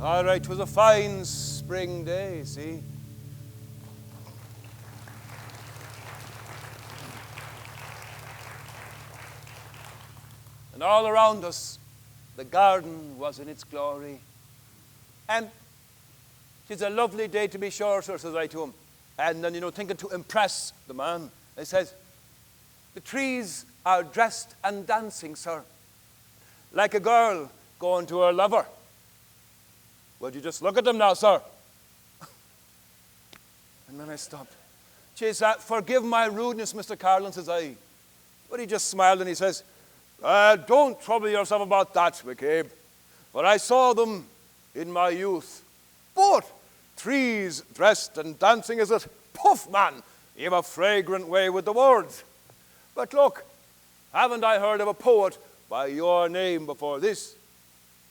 All right, 'twas a fine spring day, see? And all around us, the garden was in its glory. And 'tis a lovely day to be sure, sir, says I to him. And then, thinking to impress the man, I says, the trees are dressed and dancing, sir, like a girl going to her lover. Would you just look at them now, sir? And then I stopped. Jeez, forgive my rudeness, Mr. Carolan, says I. But he just smiled and he says, don't trouble yourself about that, MacCabe. For I saw them in my youth. But trees dressed and dancing, is it? Puff, man, you've a fragrant way with the words. But look, haven't I heard of a poet by your name before this?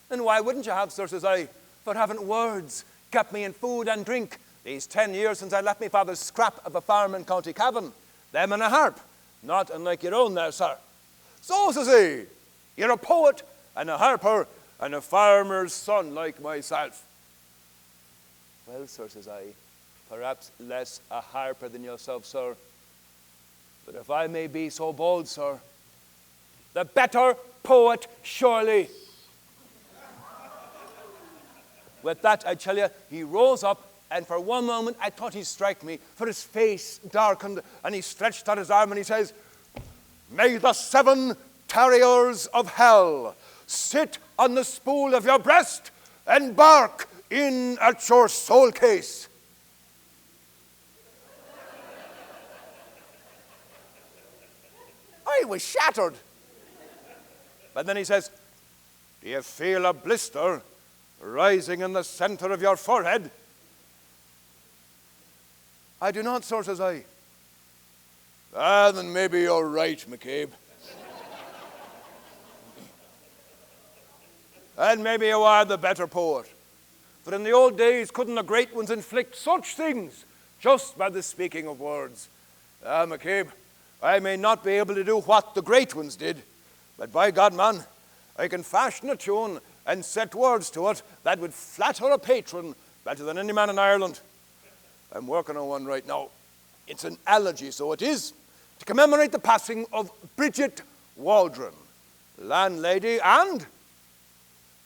And why wouldn't you have, sir, says I? For haven't words kept me in food and drink these 10 years since I left my father's scrap of a farm in County Cavan? Them and a harp, not unlike your own there, sir. So, says he, you're a poet and a harper and a farmer's son like myself. Well, sir, says I, perhaps less a harper than yourself, sir. But if I may be so bold, sir, the better poet, surely. With that, I tell you, he rose up, and for one moment I thought he'd strike me, for his face darkened, and he stretched out his arm and he says, may the 7 terriers of hell sit on the spool of your breast and bark in at your soul case. I was shattered. But then he says, do you feel a blister rising in the center of your forehead? I do not, sir, says I. Then maybe you're right, MacCabe. And maybe you are the better poet. But in the old days, couldn't the great ones inflict such things just by the speaking of words? MacCabe, I may not be able to do what the great ones did, but by God, man, I can fashion a tune and set words to it that would flatter a patron better than any man in Ireland. I'm working on one right now. It's an elegy, so it is, to commemorate the passing of Bridget Waldron, landlady and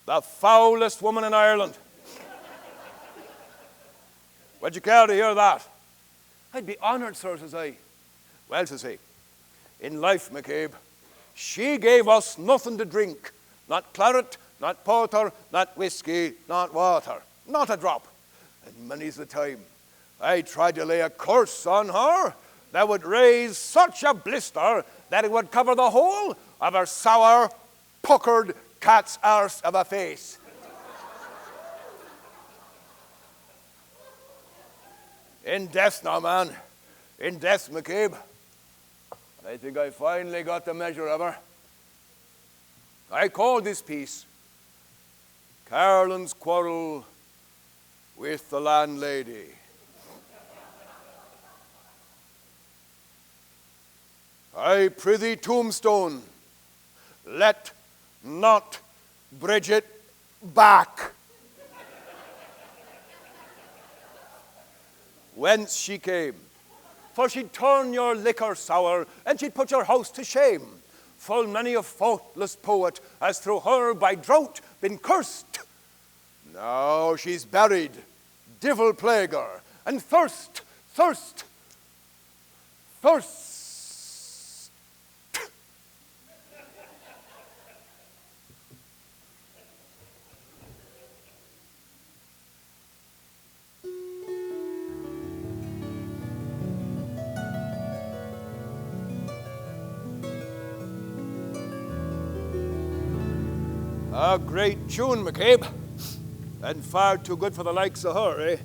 the foulest woman in Ireland. Would you care to hear that? I'd be honored, sir, says I. Well, says he, in life, MacCabe, she gave us nothing to drink, not claret, not porter, not whiskey, not water, not a drop. And many's the time I tried to lay a curse on her that would raise such a blister that it would cover the whole of her sour, puckered cat's arse of a face. In death now, man, in death, MacCabe, I think I finally got the measure of her. I call this piece Carolan's Quarrel with the Landlady. I prithee, tombstone, let not Bridget back. Whence she came, for she'd turn your liquor sour, and she'd put your house to shame. Full many a faultless poet has through her by drought been cursed. Now she's buried, divil plague her, and thirst. A great tune, MacCabe, and far too good for the likes of her, eh?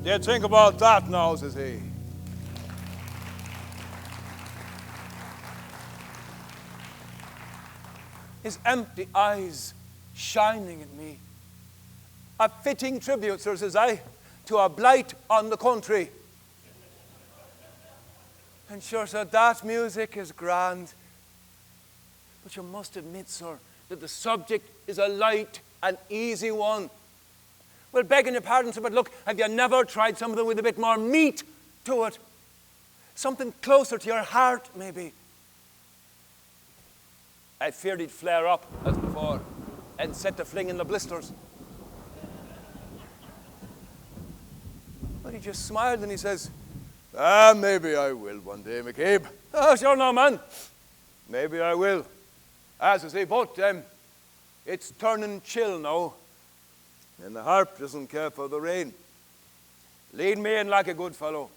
Do you think about that now, says he. His empty eyes shining at me. A fitting tribute, sir, says I, to a blight on the country. And sure, sir, that music is grand. But you must admit, sir, that the subject is a light and easy one. Well, begging your pardon, sir, but look, have you never tried something with a bit more meat to it? Something closer to your heart, maybe. I feared he'd flare up as before and set to flinging the blisters. But he just smiled and he says, maybe I will one day, MacCabe. Oh, sure no, man. Maybe I will. As I say, but it's turning chill now, and the harp doesn't care for the rain. Lead me in like a good fellow.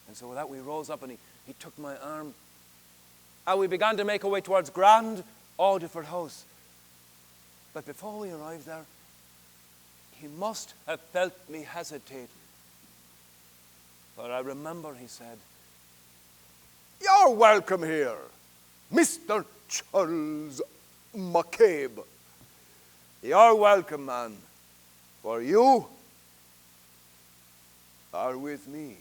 And so with that we rose up and he took my arm. And we began to make our way towards Grand Audiford House. But before we arrived there, he must have felt me hesitate. For I remember he said, "You're welcome here, Mr. Charles MacCabe. You're welcome, man, for you are with me."